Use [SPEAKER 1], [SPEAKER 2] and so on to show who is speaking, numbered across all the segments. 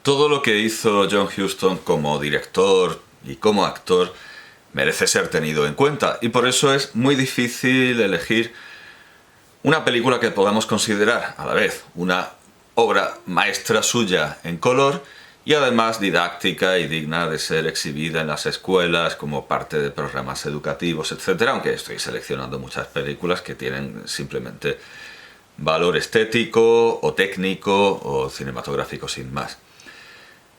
[SPEAKER 1] todo lo que hizo John Huston como director y como actor merece ser tenido en cuenta, y por eso es muy difícil elegir una película que podamos considerar a la vez una obra maestra suya en color y además didáctica y digna de ser exhibida en las escuelas como parte de programas educativos, etc. Aunque estoy seleccionando muchas películas que tienen simplemente valor estético o técnico o cinematográfico sin más.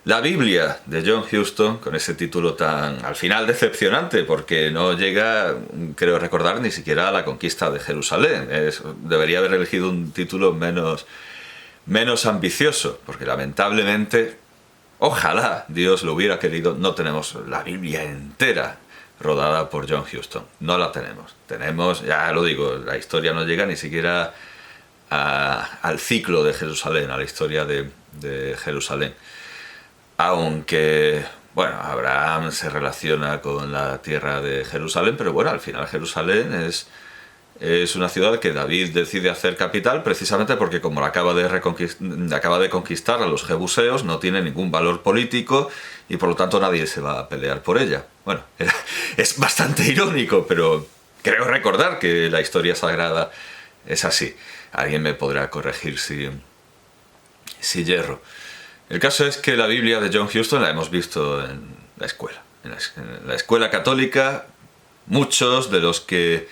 [SPEAKER 1] La Biblia de John Huston, con ese título tan al final decepcionante, porque no llega, creo recordar, ni siquiera a la conquista de Jerusalén. Debería haber elegido un título menos ambicioso, porque lamentablemente, ojalá Dios lo hubiera querido, no tenemos la Biblia entera rodada por John Huston. No la tenemos. Tenemos, ya lo digo, la historia no llega ni siquiera al ciclo de Jerusalén, a la historia de Jerusalén. Aunque, bueno, Abraham se relaciona con la tierra de Jerusalén, pero bueno, al final Jerusalén es una ciudad que David decide hacer capital precisamente porque como la acaba de conquistar a los jebuseos, no tiene ningún valor político y por lo tanto nadie se va a pelear por ella. Bueno, es bastante irónico, pero creo recordar que la historia sagrada es así. Alguien me podrá corregir si yerro. El caso es que la Biblia de John Huston la hemos visto en la escuela. En la escuela católica, muchos de los que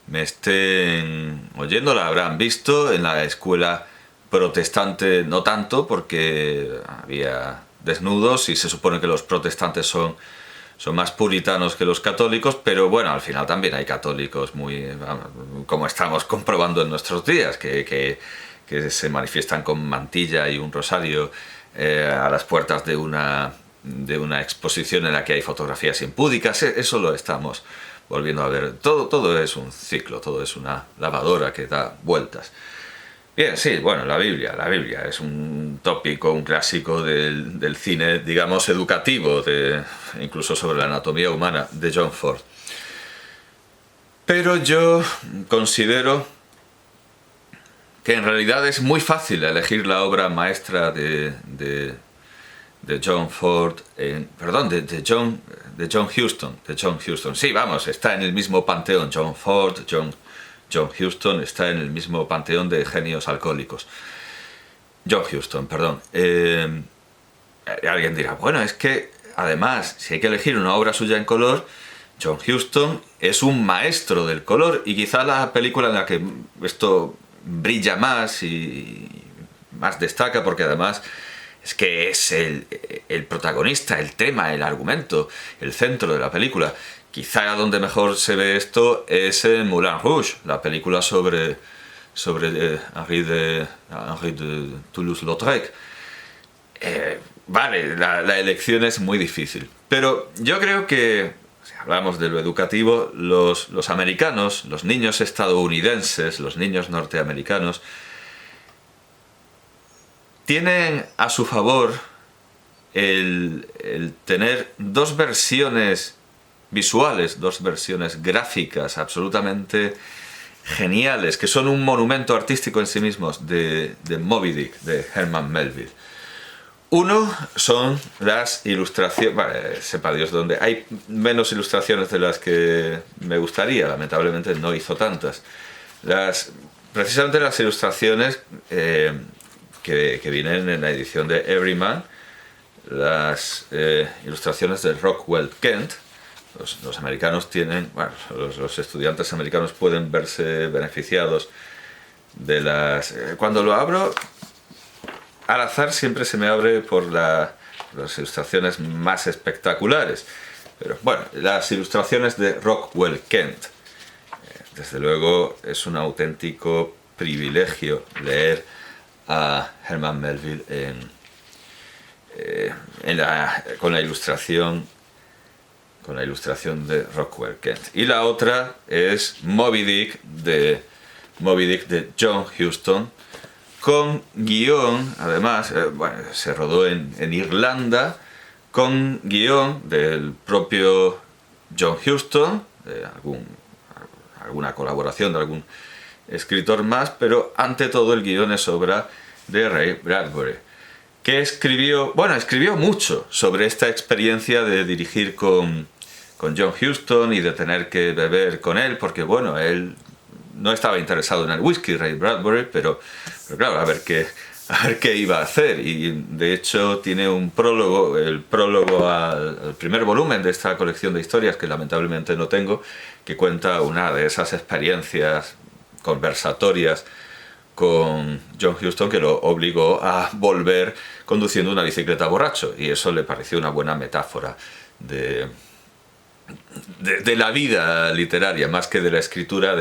[SPEAKER 1] me estén oyendo la habrán visto. En la escuela protestante no tanto, porque había desnudos y se supone que los protestantes son más puritanos que los católicos, pero bueno, al final también hay católicos como estamos comprobando en nuestros días, que se manifiestan con mantilla y un rosario a las puertas de una exposición en la que hay fotografías impúdicas. Eso lo estamos volviendo a ver. Todo es un ciclo, todo es una lavadora que da vueltas. Bien, sí, bueno, la Biblia es un tópico, un clásico del cine, digamos, educativo, incluso sobre la anatomía humana, de John Ford. Pero yo considero que en realidad es muy fácil elegir la obra maestra de John Ford, de John Huston. Sí, vamos, está en el mismo panteón. John Ford, John Huston está en el mismo panteón de genios alcohólicos. John Huston, perdón. Alguien dirá, bueno, es que además, si hay que elegir una obra suya en color, John Huston es un maestro del color y quizá la película en la que esto brilla más y más destaca, porque además es que es el protagonista, el tema, el argumento, el centro de la película. Quizá donde mejor se ve esto es en Moulin Rouge, la película sobre Henri de Toulouse-Lautrec. Vale, la elección es muy difícil, pero yo creo que, si hablamos de lo educativo, los americanos, los niños estadounidenses, los niños norteamericanos, tienen a su favor el tener dos versiones visuales, dos versiones gráficas absolutamente geniales, que son un monumento artístico en sí mismos, de Moby Dick, de Herman Melville. Uno son las ilustraciones, sepa Dios dónde, hay menos ilustraciones de las que me gustaría, lamentablemente no hizo tantas. Precisamente las ilustraciones que vienen en la edición de Everyman, las ilustraciones de Rockwell Kent. Los americanos tienen, bueno, los estudiantes americanos pueden verse beneficiados de las... Cuando lo abro, al azar siempre se me abre por las ilustraciones más espectaculares. Pero bueno, las ilustraciones de Rockwell Kent. Desde luego es un auténtico privilegio leer a Herman Melville con la ilustración de Rockwell Kent. Y la otra es Moby Dick de John Huston, con guión, además, se rodó en Irlanda, con guión del propio John Huston, de alguna colaboración de algún escritor más, pero ante todo el guión es obra de Ray Bradbury, que escribió mucho sobre esta experiencia de dirigir con John Huston y de tener que beber con él, porque bueno, él no estaba interesado en el whisky, Ray Bradbury, pero claro, a ver qué iba a hacer. Y de hecho tiene un prólogo, el prólogo al primer volumen de esta colección de historias, que lamentablemente no tengo, que cuenta una de esas experiencias conversatorias con John Huston que lo obligó a volver conduciendo una bicicleta borracho, y eso le pareció una buena metáfora de la vida literaria, más que de la escritura,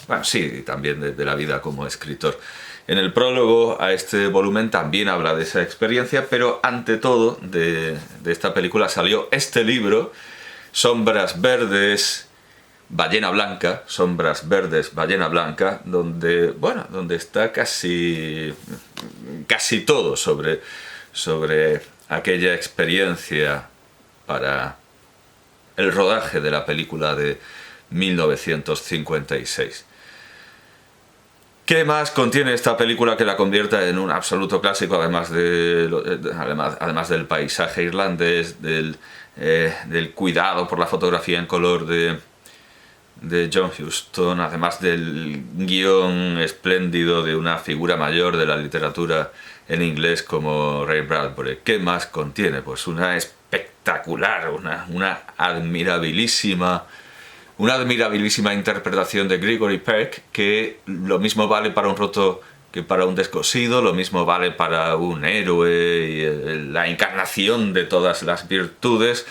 [SPEAKER 1] bueno, sí, también de la vida como escritor. En el prólogo a este volumen también habla de esa experiencia, pero ante todo de esta película salió este libro, Sombras Verdes, Ballena Blanca, Sombras Verdes, Ballena Blanca, donde está casi todo sobre aquella experiencia para el rodaje de la película de 1956. ¿Qué más contiene esta película que la convierta en un absoluto clásico, además del paisaje irlandés, del cuidado por la fotografía en color de John Huston, además del guión espléndido de una figura mayor de la literatura en inglés como Ray Bradbury? ¿Qué más contiene? Pues una espectacular, una admirabilísima interpretación de Gregory Peck, que lo mismo vale para un roto que para un descosido, lo mismo vale para un héroe y la encarnación de todas las virtudes,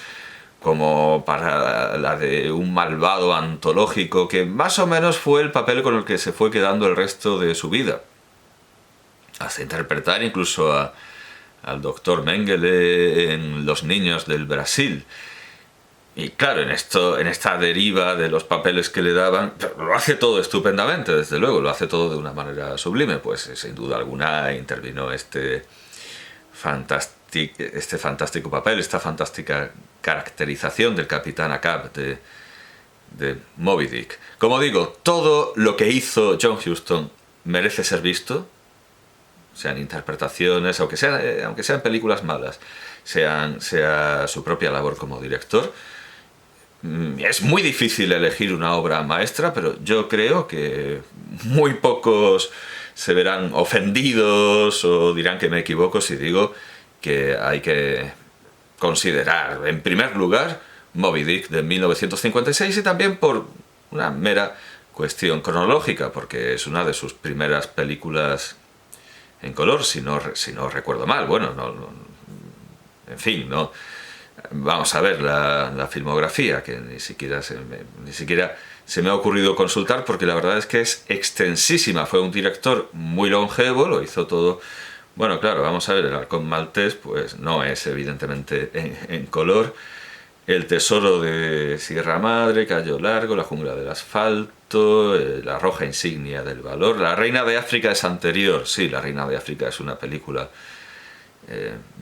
[SPEAKER 1] como para la de un malvado antológico, que más o menos fue el papel con el que se fue quedando el resto de su vida, hasta interpretar incluso al doctor Mengele en Los niños del Brasil. Y claro, en esta deriva de los papeles que le daban, lo hace todo estupendamente, desde luego, lo hace todo de una manera sublime. Pues sin duda alguna intervino este fantástico papel, esta fantástica caracterización del Capitán Ahab de Moby Dick. Como digo, todo lo que hizo John Huston merece ser visto, sean interpretaciones, aunque sean películas malas, sea su propia labor como director. Es muy difícil elegir una obra maestra, pero yo creo que muy pocos se verán ofendidos o dirán que me equivoco si digo que hay que considerar, en primer lugar, Moby Dick de 1956, y también por una mera cuestión cronológica, porque es una de sus primeras películas en color, si no recuerdo mal. Bueno, en fin, no. Vamos a ver la filmografía, que ni siquiera se me ha ocurrido consultar, porque la verdad es que es extensísima. Fue un director muy longevo, lo hizo todo. Bueno, claro, vamos a ver, El halcón maltés pues no es evidentemente en color. El tesoro de Sierra Madre, Cayo Largo, La jungla del asfalto, La roja insignia del valor. La reina de África es anterior. Sí, La reina de África es una película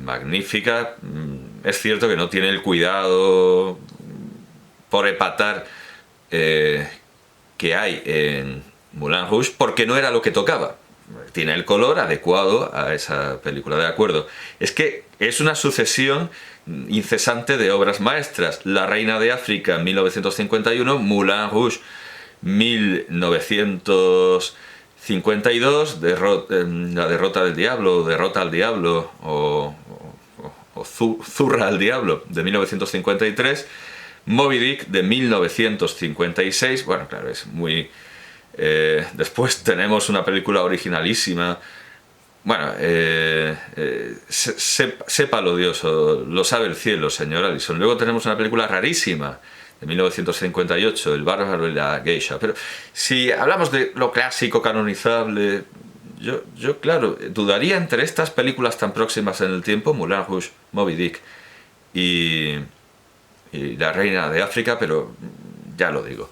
[SPEAKER 1] magnífica. Es cierto que no tiene el cuidado por epatar que hay en Moulin Rouge, porque no era lo que tocaba. Tiene el color adecuado a esa película, de acuerdo. Es que es una sucesión incesante de obras maestras. La reina de África, 1951, Moulin Rouge, 1952, La derrota del diablo, Derrota al diablo, o Zurra al diablo, de 1953, Moby Dick, de 1956. Bueno, claro, es muy... después tenemos una película originalísima. Bueno, sépalo Dios, o lo sabe el cielo, señor Allison. Luego tenemos una película rarísima de 1958, El bárbaro y la geisha. Pero si hablamos de lo clásico, canonizable, yo claro, dudaría entre estas películas tan próximas en el tiempo, Moulin Rouge, Moby Dick y La reina de África, pero ya lo digo.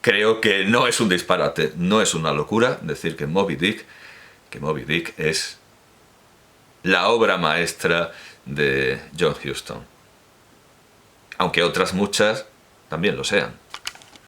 [SPEAKER 1] Creo que no es un disparate, no es una locura decir que Moby Dick es la obra maestra de John Huston. Aunque otras muchas también lo sean.